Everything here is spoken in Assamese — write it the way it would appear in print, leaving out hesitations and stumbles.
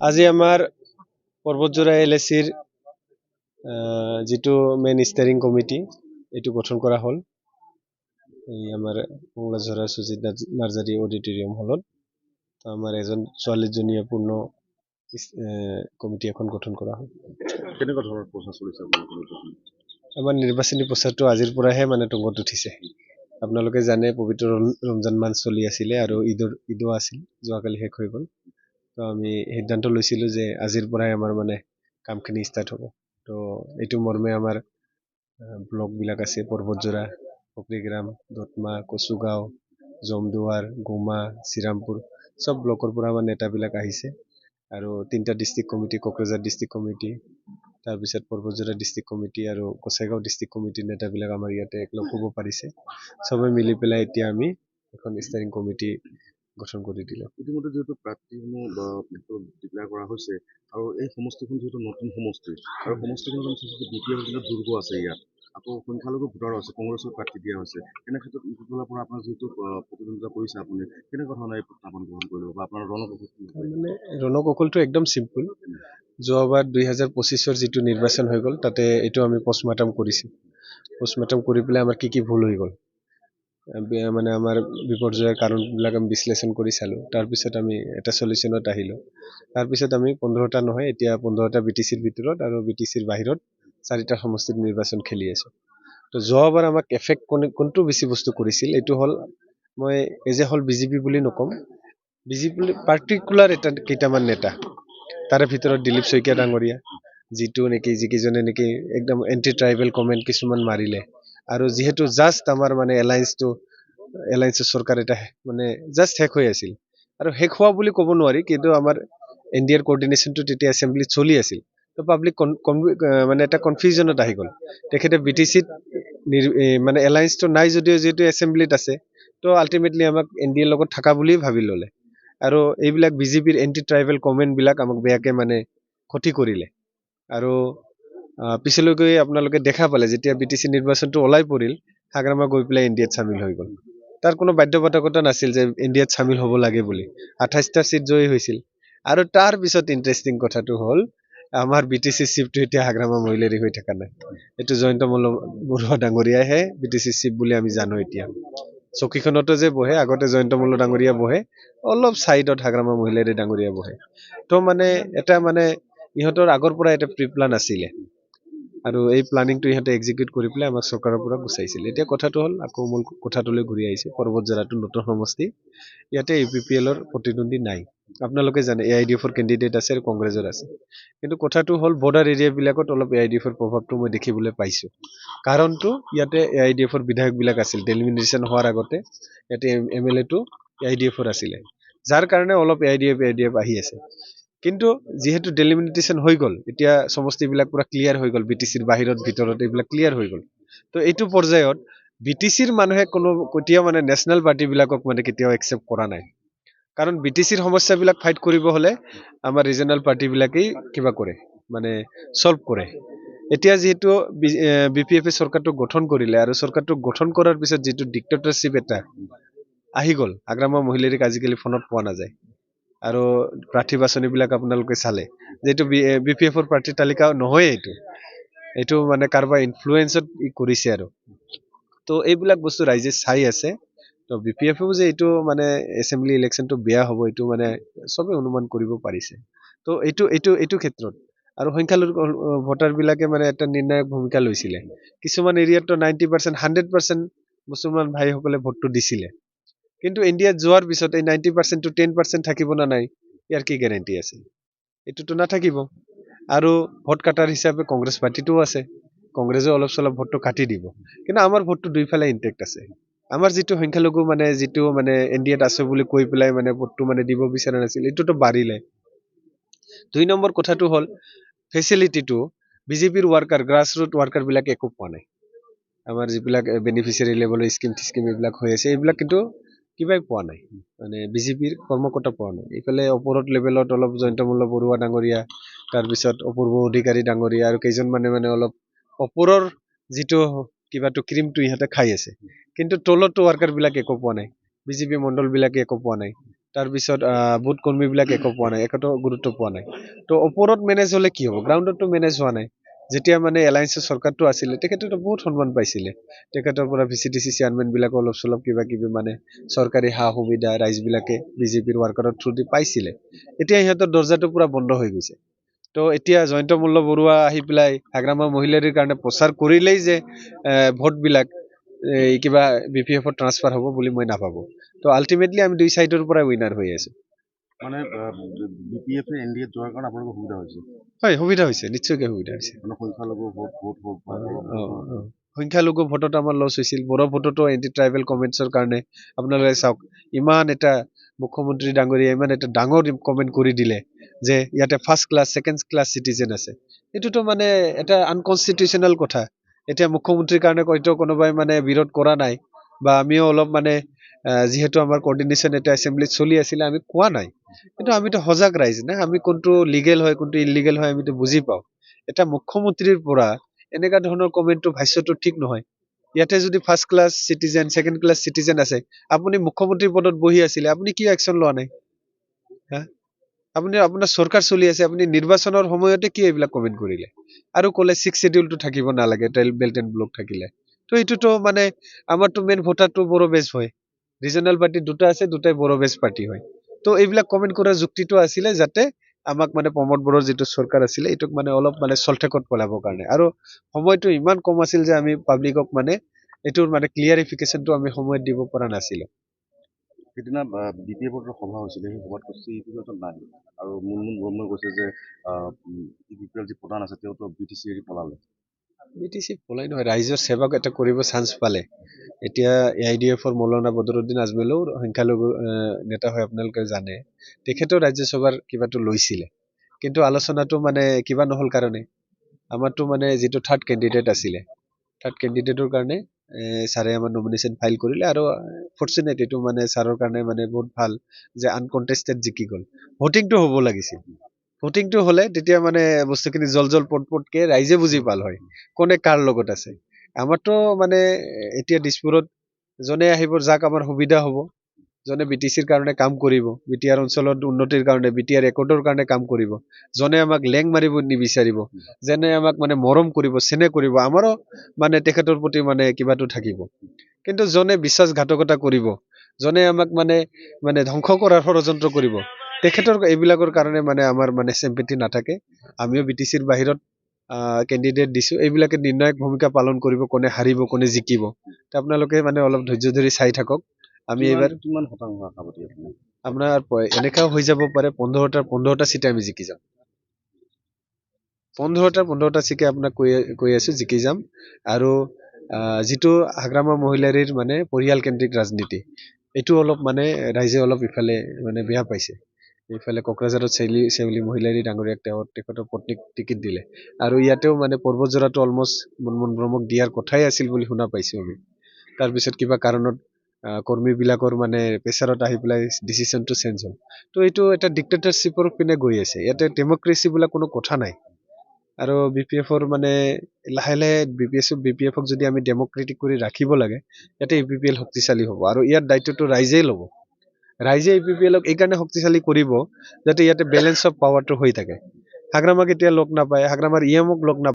আজি আমাৰ পৰ্বতজোৰা LACৰ যিটো মেইন ষ্টেয়াৰিং কমিটি এইটো গঠন কৰা হ'ল এই আমাৰ মংলাঝৰা সুজিত নাৰ্জাৰী অডিটৰিয়াম হলত। তো আমাৰ এজন 44জনীয়া পূৰ্ণ কমিটি এখন গঠন কৰা হ'ল। কেনেকুৱা ধৰণৰ প্ৰচাৰ চলিছে আমাৰ নিৰ্বাচনী প্ৰচাৰটো আজিৰ পৰাহে মানে তুংগত উঠিছে। আপোনালোকে জানে পবিত্ৰ ৰমজান মাহ চলি আছিলে আৰু ঈদো আছিল, যোৱাকালি শেষ হৈ গ'ল। তো আমি সিদ্ধান্ত লৈছিলোঁ যে আজিৰ পৰাই আমাৰ মানে কামখিনি ষ্টাৰ্ট হ'ব। তো এইটো মৰ্মে আমাৰ ব্লকবিলাক আছে পৰ্বতজোৰা, ফকৰিগ্ৰাম, দতমা, কচুগাঁও, জমদুৱাৰ, গোমা, শ্ৰীৰামপুৰ চব ব্লকৰ পৰা আমাৰ নেতাবিলাক আহিছে। আৰু 3টা district committee, Kokrajhar district committee, তাৰপিছত পৰ্বতজোৰা ডিষ্ট্ৰিক্ট কমিটি আৰু গোসাইগাঁও ডিষ্ট্ৰিক্ট কমিটিৰ নেতাবিলাক আমাৰ ইয়াতে একলগ হ'ব পাৰিছে। চবে মিলি পেলাই এতিয়া আমি এখন ষ্টেয়াৰিং কমিটি গঠন কৰি দিলোঁ। ইতিমধ্যে যিহেতু প্ৰাৰ্থীসমূহ ডিক্লেয়াৰ কৰা হৈছে আৰু এই সমষ্টিখন যিহেতু নতুন সমষ্টি আৰু সমষ্টিখনত দ্বিতীয় দুৰ্গ আছে ইয়াত, আকৌ সংখ্যালঘু ভোটাৰো আছে, কংগ্ৰেছৰ প্ৰাৰ্থী দিয়া হৈছে। এনে ক্ষেত্ৰত ইটো ফালৰ পৰা আপোনাৰ যিহেতু প্ৰতিদ্বন্দ্বিতা কৰিছে আপুনি, কেনেকুৱা ধৰণে এই প্ৰত্যাহ্বান গ্ৰহণ কৰিব বা আপোনাৰ মানে ৰণকৌশলটো একদম চিম্পুল। যোৱাবাৰ 2025-ৰ যিটো নিৰ্বাচন হৈ গ'ল তাতে এইটো আমি পষ্টমাৰ্টাম কৰিছোঁ। পষ্টমাৰ্টাম কৰি পেলাই আমাৰ কি ভুল হৈ গ'ল, মানে আমাৰ বিপৰ্যয়ৰ কাৰণবিলাক আমি বিশ্লেষণ কৰি চালোঁ। তাৰপিছত আমি এটা চলিউশ্যনত আহিলোঁ। তাৰপিছত আমি 15টা নহয়, এতিয়া 15টা BTCৰ ভিতৰত আৰু BTCৰ বাহিৰত 4টা সমষ্টিত নিৰ্বাচন খেলি আছোঁ। তো যোৱাবাৰ আমাক এফেক্ট কোনটো বেছি বস্তু কৰিছিল, এইটো হ'ল মই এজ এ হ'ল BJP বুলি নকম, BJP পাৰ্টিকুলাৰ কেইটামান নেতা, তাৰে ভিতৰত দিলীপ শইকীয়া ডাঙৰীয়া, যিকেইজনে নেকি একদম এণ্টি ট্ৰাইবেল কমেণ্ট কিছুমান মাৰিলে। আৰু যিহেতু জাষ্ট আমাৰ মানে এলায়েন্সৰ চৰকাৰ এটা মানে জাষ্ট শেষ হৈ আছিল, আৰু শেষ হোৱা বুলি ক'ব নোৱাৰি, কিন্তু আমাৰ NDAৰ কোঅৰ্ডিনেশ্যনটো তেতিয়া এছেম্বলিত চলি আছিল। তো পাব্লিক মানে এটা কনফিউজনত আহি গ'ল। তেখেতে BTCত মানে এলায়েন্সটো নাই যদিও যিহেতু এছেম্বলিত আছে, তো আল্টিমেটলি আমাক NDAৰ লগত থকা বুলি ভাবি ল'লে। আৰু এইবিলাক BJPৰ এণ্টি ট্ৰাইবেল কমেণ্টবিলাক আমাক বেয়াকে মানে ক্ষতি কৰিলে। আৰু পিছলৈকে আপোনালোকে দেখা পালে যেতিয়া BTC নিৰ্বাচনটো ওলাই পৰিল, হাগ্ৰামা গৈ পেলাই NDAত চামিল হৈ গ'ল। তাৰ কোনো বাধ্যবাধকতা নাছিল যে NDAত চামিল হ'ব লাগে বুলি। 28টা চিট জয়ী হৈছিল। আৰু তাৰ পিছত ইণ্টাৰেষ্টিং কথাটো হ'ল আমাৰ BTCৰ চিফটো এতিয়া হাগ্ৰামা মহিলাৰী হৈ থকা নাই। এইটো জয়ন্ত মল্ল বৰুৱা ডাঙৰীয়াহে BTCৰ চিফ বুলি আমি জানো এতিয়া। চকীখনতো যে বহে, আগতে জয়ন্ত মল্ল ডাঙৰীয়া বহে, অলপ চাইডত হাগ্ৰামা মহিলাৰী ডাঙৰীয়া বহে। তো মানে এটা মানে ইহঁতৰ আগৰ পৰা এটা প্ৰি প্লান আছিলে, আৰু এই প্লানিংটো ইহঁতে এক্সিকিউট কৰি পেলাই আমাক চৰকাৰৰ পৰা গুচাইছিল। এতিয়া কথাটো হ'ল আকৌ মূল কথাটোলৈ ঘূৰি আহিছে। পৰ্বতজোৰাটো নতুন সমষ্টি, ইয়াতে UPPLৰ প্ৰতিদ্বন্দ্বী নাই। আপোনালোকে জানে AIDFৰ কেণ্ডিডেট আছে আৰু কংগ্ৰেছৰ আছে। কিন্তু কথাটো হ'ল বৰ্ডাৰ এৰিয়াবিলাকত অলপ AIDFৰ প্ৰভাৱটো মই দেখিবলৈ পাইছোঁ। কাৰণটো ইয়াতে AIDFৰ বিধায়কবিলাক আছিল, ডেলিমিটেশ্যন হোৱাৰ আগতে ইয়াতে MLA টো AIDFৰ আছিলে, যাৰ কাৰণে অলপ AIDF আহি আছে। কিন্তু যিহেতু ডেলিমিটেশ্যন হৈ গ'ল, এতিয়া সমষ্টিবিলাক পুৰা ক্লিয়াৰ হৈ গ'ল, BTCৰ বাহিৰত ভিতৰত এইবিলাক ক্লিয়াৰ হৈ গ'ল। তো এইটো পৰ্যায়ত BTCৰ মানুহে কেতিয়াও মানে নেশ্যনেল পাৰ্টিবিলাকক মানে কেতিয়াও একচেপ্ট কৰা নাই। কাৰণ BTCৰ সমস্যাবিলাক ফাইট কৰিব হ'লে আমাৰ ৰিজনেল পাৰ্টিবিলাকেই কিবা কৰে, মানে চল্ভ কৰে। এতিয়া যিহেতু BPF চৰকাৰটো গঠন কৰিলে, আৰু চৰকাৰটো গঠন কৰাৰ পিছত যিটো ডিক্টেটৰশ্বিপ এটা আহি গ'ল, হাগ্ৰামা মহিলাৰীক আজিকালি ফোনত পোৱা নাযায়। আৰু প্ৰাৰ্থী বাছনিবিলাক আপোনালোকে চালে যিহেতু BPFৰ প্ৰাৰ্থীৰ তালিকা নহয়েই, এইটো মানে কাৰোবাৰ ইনফ্লুৱেঞ্চত কৰিছে। আৰু তো এইবিলাক বস্তু ৰাইজে চাই আছে। তো BPFও যে এইটো মানে এছেম্বলি ইলেকশ্যনটো বেয়া হ'ব, এইটো মানে চবে অনুমান কৰিব পাৰিছে। তো এইটো ক্ষেত্ৰত আৰু সংখ্যালঘু ভোটাৰবিলাকে মানে এটা নিৰ্ণায়ক ভূমিকা লৈছিলে। কিছুমান এৰিয়াততো 90%, 100% মুছলমান ভাইসকলে ভোটটো দিছিলে। কিন্তু ইণ্ডিয়াত যোৱাৰ পিছত এই 90%টো 10% থাকিব না নাই, ইয়াৰ কি গেৰেণ্টি আছে? এইটোতো নাথাকিব। আৰু ভোট কাটাৰ হিচাপে কংগ্ৰেছ পাৰ্টিটোও আছে, কংগ্ৰেছেও অলপ চলপ ভোটটো কাটি দিব। কিন্তু আমাৰ ভোটটো দুইফালে ইনটেক্ট আছে। আমাৰ যিটো সংখ্যালঘু মানে যিটো মানে NDAত আছে বুলি কৈ পেলাই মানে ভোটটো মানে দিব বিচৰা নাছিল, এইটোতো বাঢ়িলে। 2 নম্বৰ কথাটো হ'ল ফেচিলিটিটো BJPৰ ৱাৰ্কাৰ, গ্ৰাছৰুট ৱাৰ্কাৰবিলাকে একো পোৱা নাই। আমাৰ যিবিলাক বেনিফিচিয়াৰী লেভেলৰ স্কিম এইবিলাক হৈ আছে, এইবিলাক কিন্তু কিবাই পোৱা নাই, মানে BJPৰ কৰ্মকৰ্তা পোৱা নাই। এইফালে ওপৰত লেভেলত অলপ জয়ন্ত মল্ল বৰুৱা ডাঙৰীয়া, তাৰপিছত অপূৰ্ব অধিকাৰী ডাঙৰীয়া আৰু কেইজনমানে মানে অলপ ওপৰৰ যিটো কিবাটো ক্ৰীমটো ইহঁতে খাই আছে। কিন্তু তলতো ৱাৰ্কাৰবিলাকে একো পোৱা নাই, BJP মণ্ডলবিলাকে একো পোৱা নাই। তাৰপিছত বুথ কৰ্মীবিলাক একো পোৱা নাই, একোটো গুৰুত্ব পোৱা নাই। তো ওপৰত মেনেজ হ'লে কি হ'ব, গ্ৰাউণ্ডতো মেনেজ হোৱা নাই। যেতিয়া মানে এলায়েন্সৰ চৰকাৰটো আছিলে তেখেতেতো বহুত সন্মান পাইছিলে, তেখেতৰ পৰা VCTC চেয়াৰমেনবিলাকো অলপ চলপ কিবা কিবি মানে চৰকাৰী সা সুবিধা ৰাইজবিলাকে বিজেপিৰ ৱাৰ্কাৰৰ থ্ৰু দি পাইছিলে। এতিয়া সিহঁতৰ দৰ্জাটো পুৰা বন্ধ হৈ গৈছে। তো এতিয়া জয়ন্ত মল্ল বৰুৱা আহি পেলাই হাগ্ৰামা মহিলাৰীৰ কাৰণে প্ৰচাৰ কৰিলেই যে ভোটবিলাক কিবা BPF-ত ট্ৰান্সফাৰ হ'ব বুলি মই নাভাবোঁ। তো আল্টিমেটলি আমি দুই চাইডৰ পৰা উইনাৰ হৈ আছো। মানে BPF NDA যোৱাৰ কাৰণে আপোনালোকৰ সুবিধা হৈছে, হয়, সুবিধা হৈছে, নিশ্চয়কৈ সুবিধা হৈছে। মানে সংখ্যালঘু ভোট হওক বা বড়ো ভোট হওক। সংখ্যালঘু ভোটত আমাৰ লছ হৈছিল, বড়ো ভোটতো এণ্টি ট্ৰাইবেল কমেণ্টছৰ কাৰণে আপোনালোকে চাওক, ইমান এটা মুখ্যমন্ত্ৰী ডাঙৰীয়া ইমান এটা ডাঙৰ কমেণ্ট কৰি দিলে যে ইয়াতে first class second class citizen আছে। এইটোতো মানে এটা আনকনষ্টিটিউচনেল কথা। এতিয়া মুখ্যমন্ত্ৰীৰ কাৰণে হয়তো কোনোবাই মানে বিৰোধ কৰা নাই, বা আমিও অলপ মানে যিহেতু আমাৰ কোঅৰ্ডিনেশ্যন এটা এছেম্বলিত চলি আছিলে আমি কোৱা নাই, কিন্তু আমিতো সজাগ ৰাইজ না, আমি কোনটো লিগেল হয় কোনটো ইলিগেল হয় আমিতো বুজি পাওঁ। এটা মুখ্যমন্ত্ৰীৰ পৰা এনেকুৱা ধৰণৰ কমেণ্টটো ভাষ্যটো ঠিক নহয়। ইয়াতে যদি first class citizen second class citizen আছে, আপুনি মুখ্যমন্ত্ৰীৰ পদত বহি আছিলে, আপুনি কিয় একশ্যন লোৱা নাই? আপুনি আপোনাৰ চৰকাৰ চলি আছে, আপুনি নিৰ্বাচনৰ সময়তে কি এইবিলাক কমেণ্ট কৰিলে? আৰু ক'লে 6 শিডিউলটো থাকিব নালাগে বেল্ট এণ্ড ব্লক থাকিলে। তো এইটোতো মানে আমাৰতো মেইন ভোটাৰটো বড়ো বেছ হয়, ৰিজনেল পাৰ্টি দুটা আছে, দুটাই বড়ো বেছ পাৰ্টি হয়। তো এইবিলাক কমেণ্ট কৰাৰ যুক্তিটো আছিলে যাতে আমাক মানে প্ৰমোদ বড়োৰ যিটো চৰকাৰ আছিলে এইটোক মানে অলপ মানে চলঠেকত পেলাবৰ কাৰণে। আৰু সময়টো ইমান কম আছিল যে আমি পাব্লিকক মানে এইটোৰ মানে ক্লিয়াৰিফিকেশ্যনটো আমি সময়ত দিব পৰা নাছিলোঁ। সেইদিনা BPF-ৰ সভা হৈছিলে, সেই সভাত কৈছে ইপিএফ নাই, আৰু মুনমুন ব্ৰহ্মই কৈছে যে BPF যি প্ৰধান আছে তেওঁতো BTC এৰি পলালে। BTC পলাই নহয়, ৰাইজৰ সেৱাক এটা কৰিব চান্স পালে। এতিয়া AIDF-ৰ মৌলানা বদৰুদ্দিন আজমেলেও সংখ্যালঘু নেতা হয়, আপোনালোকে জানে। তেখেতেও ৰাজ্যসভাৰ কিবাটো লৈছিলে, কিন্তু আলোচনাটো মানে কিবা নহ'ল কাৰণে আমাৰতো মানে যিটো থাৰ্ড কেণ্ডিডেট আছিলে, থাৰ্ড কেণ্ডিডেটৰ কাৰণে ছাৰে আমাৰ নমিনেশ্যন ফাইল কৰিলে। আৰু ফৰ্চুনেট এইটো মানে ছাৰৰ কাৰণে মানে বহুত ভাল যে আনকণ্টেষ্টেড জিকি গ'ল। ভোটিংটো হ'ব লাগিছিল, ভোটিংটো হ'লে তেতিয়া মানে বস্তুখিনি জল পটকে ৰাইজে বুজি পাল হয় কোনে কাৰ লগত আছে। আমাৰতো মানে এতিয়া দিছপুৰত জনে আহিব যাক আমাৰ সুবিধা হ'ব, জনে BTCৰ কাৰণে কাম কৰিব, BTR অঞ্চলত উন্নতিৰ কাৰণে, BTR ৰেকৰ্ডৰ কাৰণে কাম কৰিব, জনে আমাক লেং মাৰিব নিবিচাৰিব, যেনে আমাক মানে মৰম কৰিব, চেনে কৰিব, আমাৰো মানে তেখেতৰ প্ৰতি মানে কিবাটো থাকিব। কিন্তু জনে বিশ্বাসঘাতকতা কৰিব, জনে আমাক মানে ধ্বংস কৰাৰ ষড়যন্ত্ৰ কৰিব, তেখেতৰ এইবিলাকৰ কাৰণে মানে আমাৰ মানে চিম্পেথি নাথাকে। আমিও BTCৰ বাহিৰত কেণ্ডিডেট দিছোঁ, এইবিলাকে নিৰ্ণায়ক ভূমিকা পালন কৰিব, কোনে হাৰিব কোনে জিকিব। তো আপোনালোকে মানে অলপ ধৈৰ্য ধৰি চাই থাকক। আমি এইবাৰ কিমান শতাংশ আশাবাদী আপুনি? আপোনাৰ এনেকাও হৈ যাব পাৰে 15টা চিটে আমি জিকি যাম। 15টা চিটে আপোনাক কৈ আছো জিকি যাম। আৰু যিটো হাগ্ৰামা মহিলাৰীৰ মানে পৰিয়াল কেন্দ্ৰিক ৰাজনীতি, এইটো অলপ মানে ৰাইজে অলপ ইফালে মানে বেয়া পাইছে। এইফালে কোকৰাঝাৰত চেউলি মহিলাৰী ডাঙৰীয়াক তেখেতৰ পত্নীক টিকেট দিলে, আৰু ইয়াতেও মানে পৰ্বতজোৰাটো অলমষ্ট মুনমুন ব্ৰহ্মক দিয়াৰ কথাই আছিল বুলি শুনা পাইছোঁ আমি। তাৰপিছত কিবা কাৰণত কৰ্মীবিলাকৰ মানে প্ৰেছাৰত আহি পেলাই ডিচিশ্যনটো চেঞ্জ হ'ল। তো এইটো এটা ডিক্টেটৰশ্বিপৰ পিনে গৈ আছে, ইয়াতে ডেমক্ৰেচি বোলা কোনো কথা নাই। আৰু BPF-ৰ মানে লাহে লাহে BPF-ক যদি আমি ডেমক্ৰেটিক কৰি ৰাখিব লাগে, ইয়াতে APPL শক্তিশালী হ'ব, আৰু ইয়াৰ দায়িত্বটো ৰাইজেই ল'ব। ৰাইজে APPL-ক এইকাৰণে শক্তিশালী কৰিব যাতে ইয়াতে বেলেঞ্চ অফ পাৱাৰটো হৈ থাকে। হাগ্ৰামাক এতিয়া লগ নাপায়, হাগ্ৰামাৰ EM-ক লগ নাপায়।